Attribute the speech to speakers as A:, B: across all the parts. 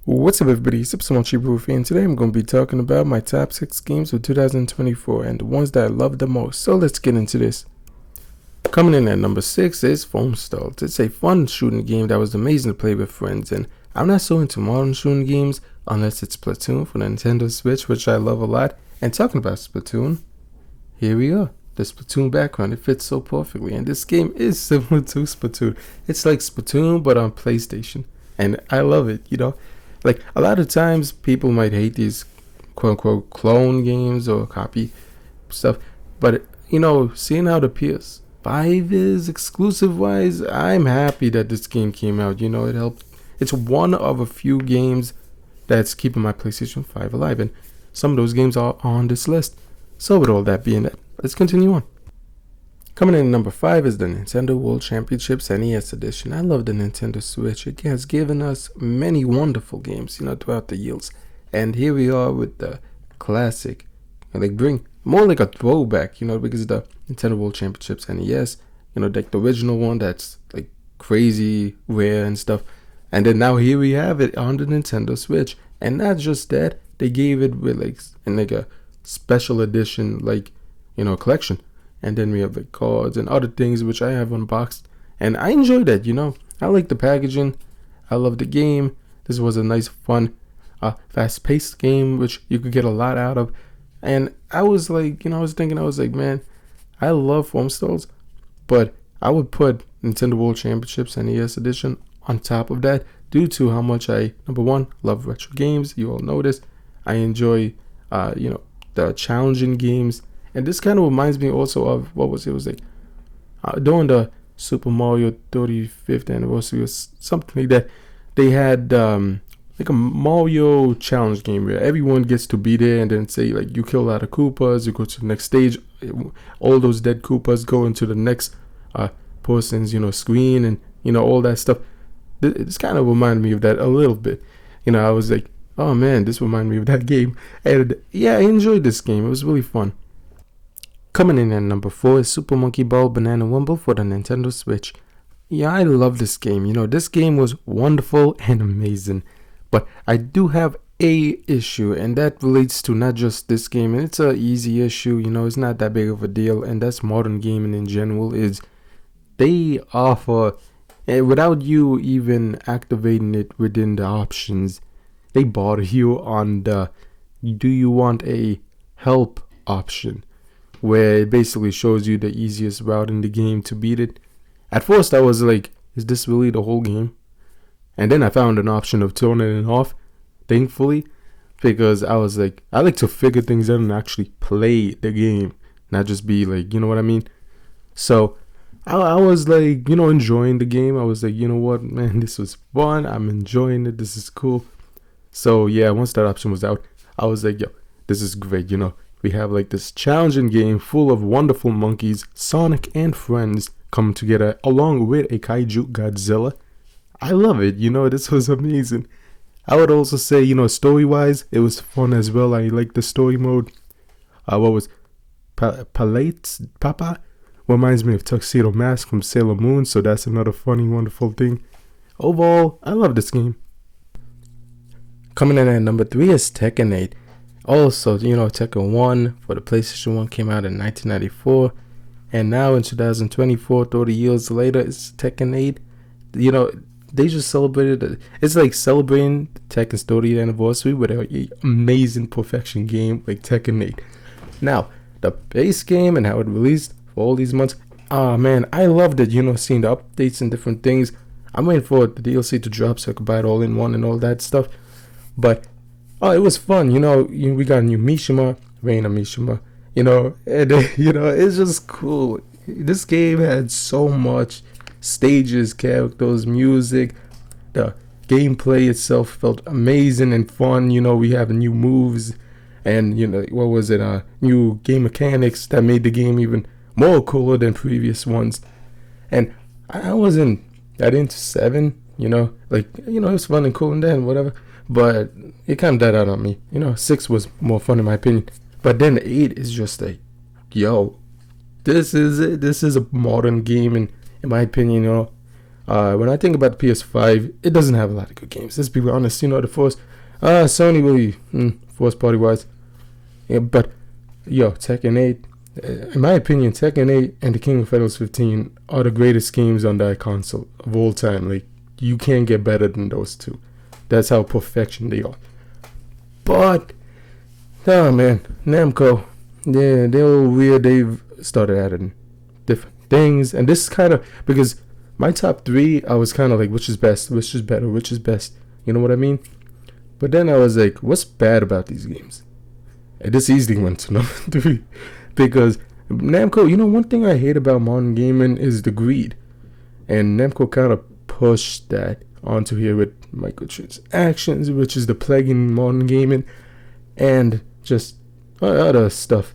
A: What's up, everybody? Supersmallchibiwolf here, and today I'm going to be talking about my top 6 games of 2024 and the ones that I love the most. So let's get into this. Coming in at number 6 is Foamstalled. It's a fun shooting game that was amazing to play with friends, and I'm not so into modern shooting games unless it's Splatoon for the Nintendo Switch, which I love a lot. And talking about Splatoon, here we are. The Splatoon background, it fits so perfectly, and this game is similar to Splatoon. It's like Splatoon but on PlayStation, and I love it. Like, a lot of times people might hate these quote-unquote clone games or copy stuff, but seeing how the PS5 is exclusive-wise, I'm happy that this game came out. It helped. It's one of a few games that's keeping my PlayStation 5 alive, and some of those games are on this list. So with all that being said, let's continue on. Coming in at number 5 is the Nintendo World Championships NES Edition. I love the Nintendo Switch. It has given us many wonderful games, throughout the years. And here we are with the classic. Like, bring more like a throwback, because the Nintendo World Championships NES, like the original one that's like crazy rare and stuff. And then now here we have it on the Nintendo Switch. And not just that, they gave it with like a special edition, collection. And then we have the cards and other things which I have unboxed. And I enjoy that, I like the packaging. I love the game. This was a nice, fun, fast-paced game which you could get a lot out of. And I was like, I was like, man, I love Foamstalls, but I would put Nintendo World Championships NES Edition on top of that due to how much I, number one, love retro games. You all know this. I enjoy, the challenging games. And this kind of reminds me also of, it was like during the Super Mario 35th anniversary or something like that. They had like a Mario challenge game where everyone gets to be there and then say, like, you kill a lot of Koopas, you go to the next stage, all those dead Koopas go into the next person's screen, and all that stuff. This kind of reminded me of that a little bit. I was like, oh man, this reminded me of that game. And yeah, I enjoyed this game. It was really fun. Coming in at number 4 is Super Monkey Ball Banana Wumble for the Nintendo Switch. Yeah, I love this game. This game was wonderful and amazing. But I do have a issue, and that relates to not just this game. And it's a easy issue, it's not that big of a deal. And that's modern gaming in general, is they offer, without you even activating it within the options, they bother you on the, do you want a help option, where it basically shows you the easiest route in the game to beat it. At first I was like, is this really the whole game? And then I found an option of turning it off, thankfully, because I was like, I like to figure things out and actually play the game, not just be like, you know what I mean? So I was like, enjoying the game. I was like, you know what, man, this was fun. I'm enjoying it. This is cool. So yeah, once that option was out, I was like, yo, this is great, We have like this challenging game full of wonderful monkeys, Sonic and friends come together along with a kaiju Godzilla. I love it, this was amazing. I would also say, story-wise, it was fun as well. I like the story mode. What was Palates Papa? Reminds me of Tuxedo Mask from Sailor Moon, so that's another funny, wonderful thing. Overall, I love this game. Coming in at number 3 is Tekken 8. Also, Tekken 1 for the PlayStation 1 came out in 1994. And now in 2024, 30 years later, it's Tekken 8. They just celebrated, it's like celebrating Tekken's 30th anniversary with an amazing perfection game like Tekken 8. Now, the base game and how it released for all these months, man, I loved it, seeing the updates and different things. I'm waiting for the DLC to drop so I could buy it all in one and all that stuff. But it was fun, we got a new Mishima, Reina Mishima, and it's just cool. This game had so much stages, characters, music. The gameplay itself felt amazing and fun. We have new moves and, new game mechanics that made the game even more cooler than previous ones. And I wasn't that into 7, it was fun and cool and then whatever. But it kind of died out on me. 6 was more fun in my opinion. But then 8 is just like, yo, this is it. This is a modern game, and in my opinion, When I think about the PS5, it doesn't have a lot of good games. Let's be honest. The first, Sony really, first party wise, yeah. But Tekken 8, in my opinion, Tekken 8 and the King of Fighters 15 are the greatest games on that console of all time. Like, you can't get better than those two. That's how perfection they are. But, oh man, Namco, yeah, they're all weird. They've started adding different things, and this is kind of because my top three, I was kind of like, which is best, which is better, which is best. You know what I mean? But then I was like, what's bad about these games? And this easily went to number 3 because Namco, one thing I hate about modern gaming is the greed, and Namco kind of pushed that onto here with microtransactions, which is the plague in modern gaming, and just other stuff.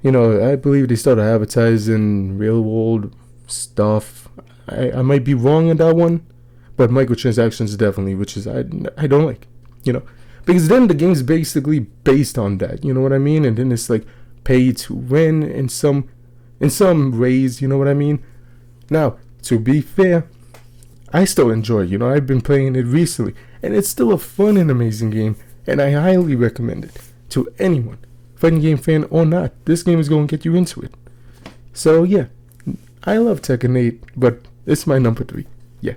A: I believe they started advertising real world stuff. I might be wrong on that one, but microtransactions definitely, which is I don't like, because then the game's basically based on that, you know what I mean? And then it's like pay to win in some ways, you know what I mean? Now, to be fair, I still enjoy it, I've been playing it recently, and it's still a fun and amazing game, and I highly recommend it to anyone, fighting game fan or not. This game is going to get you into it. So yeah, I love Tekken 8, but it's my number 3. Yeah.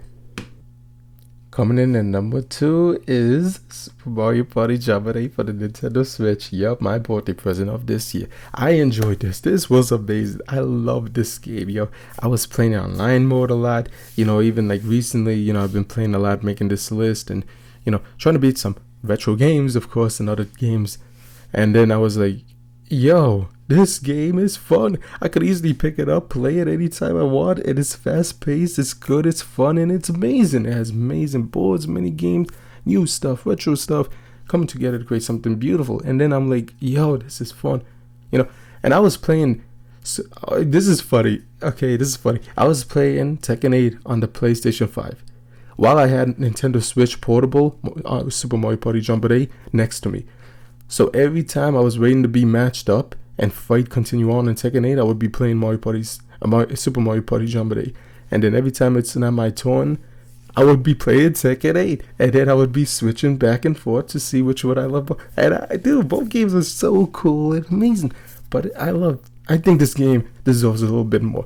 A: Coming in at number 2 is Super Mario Party Jamboree for the Nintendo Switch. Yup, my birthday present of this year. I enjoyed this. This was amazing. I love this game, I was playing online mode a lot. Even like recently, I've been playing a lot, making this list, and trying to beat some retro games, of course, and other games. And then I was like, this game is fun. I could easily pick it up, play it anytime I want, and it's fast paced, it's good, it's fun, and it's amazing. It has amazing boards, mini games, new stuff, retro stuff coming together to create something beautiful. And then I'm like, this is fun, and I was playing. This is funny. Okay, this is funny. I was playing Tekken 8 on the PlayStation 5 while I had Nintendo Switch Portable, Super Mario Party Jamboree next to me. So every time I was waiting to be matched up and fight continue on in Tekken 8, I would be playing Super Mario Party Jamboree. And then every time it's not my turn, I would be playing Tekken 8. And then I would be switching back and forth to see which one I love. And I do. Both games are so cool and amazing. But I think this game deserves a little bit more.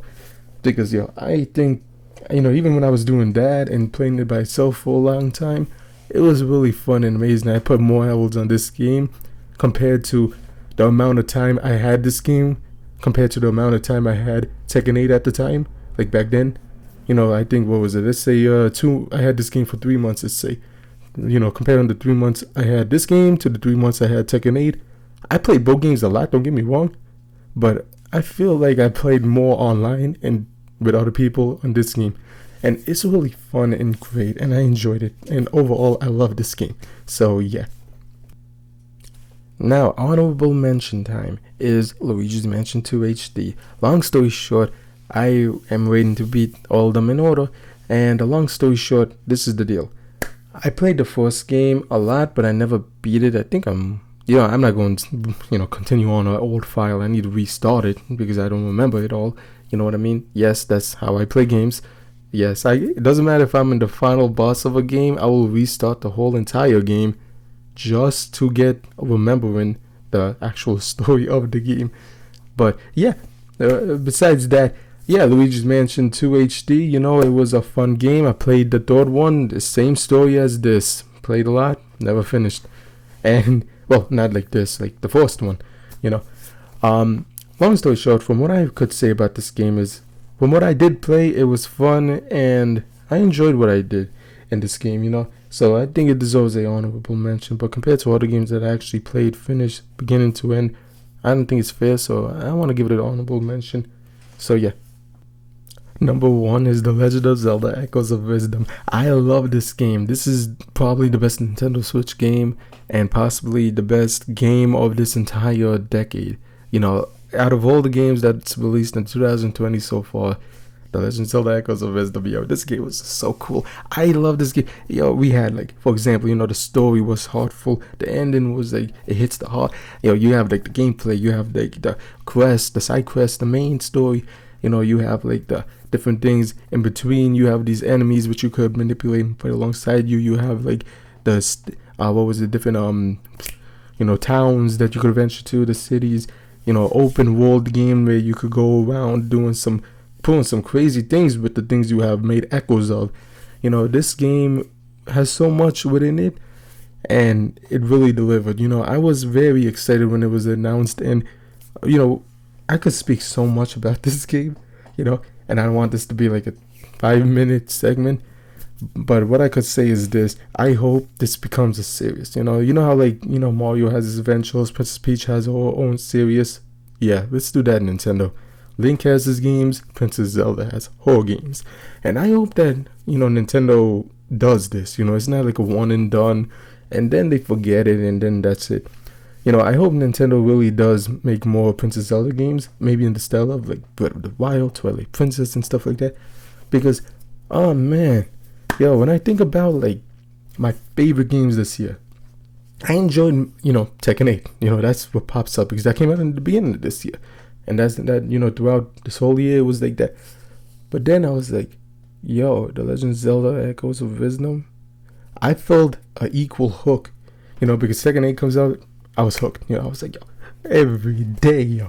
A: Because, I think, even when I was doing that and playing it by itself for a long time, it was really fun and amazing. I put more hours on this game compared to the amount of time I had this game, compared to the amount of time I had Tekken 8 at the time, like back then. I think, what was it? Let's say I had this game for 3 months, let's say. Comparing the 3 months I had this game to the 3 months I had Tekken 8. I played both games a lot, don't get me wrong, but I feel like I played more online and with other people on this game. And it's really fun and great, and I enjoyed it. And overall, I love this game. So, yeah. Now, honorable mention time is Luigi's Mansion 2 HD. Long story short, I am waiting to beat all of them in order. And a long story short, this is the deal. I played the first game a lot, but I never beat it. I think I'm not going to, continue on an old file. I need to restart it because I don't remember it all. You know what I mean? Yes, that's how I play games. Yes, it doesn't matter if I'm in the final boss of a game, I will restart the whole entire game just to get remembering the actual story of the game. But yeah, besides that, Luigi's Mansion 2 HD, it was a fun game. I played the third one, the same story as this. Played a lot, never finished. And, well, not like this, like the first one, Long story short, from what I could say about this game is, from what I did play, it was fun, and I enjoyed what I did in this game, So I think it deserves a honorable mention. But compared to other games that I actually played, finished, beginning to end, I don't think it's fair, so I want to give it an honorable mention. So yeah. Number 1 is The Legend of Zelda Echoes of Wisdom. I love this game. This is probably the best Nintendo Switch game, and possibly the best game of this entire decade. Out of all the games that's released in 2020 so far, The Legend of Zelda Echoes of Wisdom, this game was so cool. I love this game. We had, for example, the story was heartful. The ending was it hits the heart. You have the gameplay, you have the quest, the side quest, the main story. You have the different things. In between, you have these enemies which you could manipulate and put alongside you. You have like what was it, different towns that you could venture to, the cities, open world game where you could go around pulling some crazy things with the things you have made echoes of. This game has so much within it, and it really delivered. I was very excited when it was announced, and I could speak so much about this game, and I don't want this to be like a 5-minute segment, but what I could say is this: I hope this becomes a series. You know how Mario has his adventures, Princess Peach has her own series. Yeah, let's do that, Nintendo. Link has his games, Princess Zelda has her games, and I hope that Nintendo does this. It's not like a one and done, and then they forget it, and then that's it. I hope Nintendo really does make more Princess Zelda games, maybe in the style of like Breath of the Wild, Twilight Princess, and stuff like that. Because, oh man, when I think about like my favorite games this year, I enjoyed, Tekken 8. That's what pops up because that came out in the beginning of this year. And that's that, throughout this whole year, it was like that. But then I was like, The Legend of Zelda Echoes of Wisdom. I felt an equal hook, because Tekken 8 comes out, I was hooked. I was like, every day,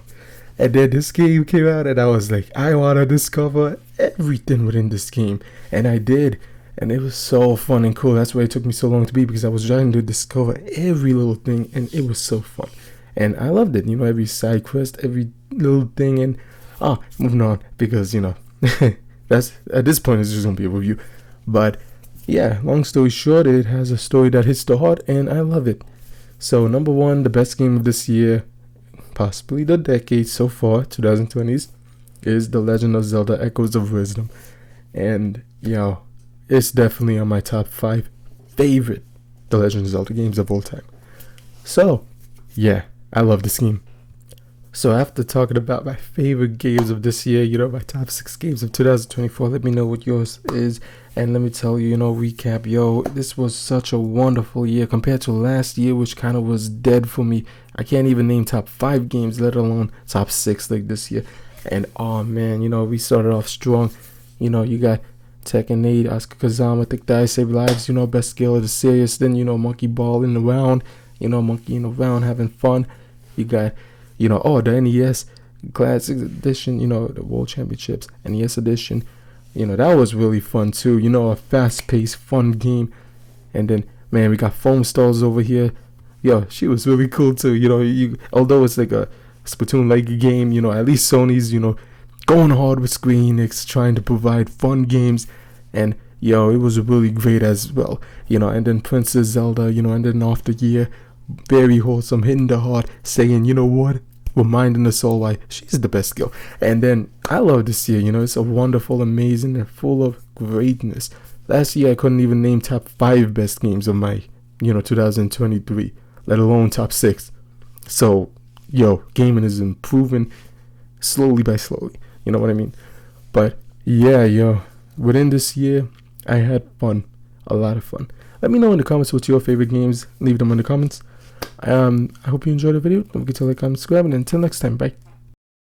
A: And then this game came out, and I was like, I want to discover everything within this game. And I did. And it was so fun and cool. That's why it took me so long to beat, because I was trying to discover every little thing, and it was so fun. And I loved it, every side quest, every little thing. And moving on, because that's at this point it's just gonna be a review. But yeah, long story short, it has a story that hits the heart, and I love it. So number one, the best game of this year, possibly the decade so far, 2020s, is The Legend of Zelda Echoes of Wisdom. And it's definitely on my top 5 favorite The Legend of Zelda games of all time. So yeah, I love this game. So after talking about my favorite games of this year, my top 6 games of 2024, let me know what yours is. And let me tell you, recap, this was such a wonderful year compared to last year, which kind of was dead for me. I can't even name top 5 games, let alone top 6 like this year. And oh man, we started off strong. You got Tekken 8, Asuka Kazama, Thick Thighs Save Lives, best skill of the series. Then, Monkey Ball in the round, monkey in the round having fun. You got, the NES Classic Edition, the World Championships, NES Edition. That was really fun too. A fast-paced, fun game. And then, man, we got Foam Stalls over here. She was really cool too. Although it's like a Splatoon-like game, at least Sony's, going hard with Square Enix, trying to provide fun games. And, it was really great as well. And then Princess Zelda, and then after year, very wholesome, hitting the heart, saying, what? Reminding us all why she's the best girl. And then I love this year, it's a wonderful, amazing, and full of greatness. Last year I couldn't even name top 5 best games of my 2023, let alone top 6. So gaming is improving slowly by slowly, you know what I mean? But yeah, within this year I had fun, a lot of fun. Let me know in the comments what's your favorite games. Leave them in the comments. I hope you enjoyed the video. Don't forget to like, comment, subscribe, and until next time, bye.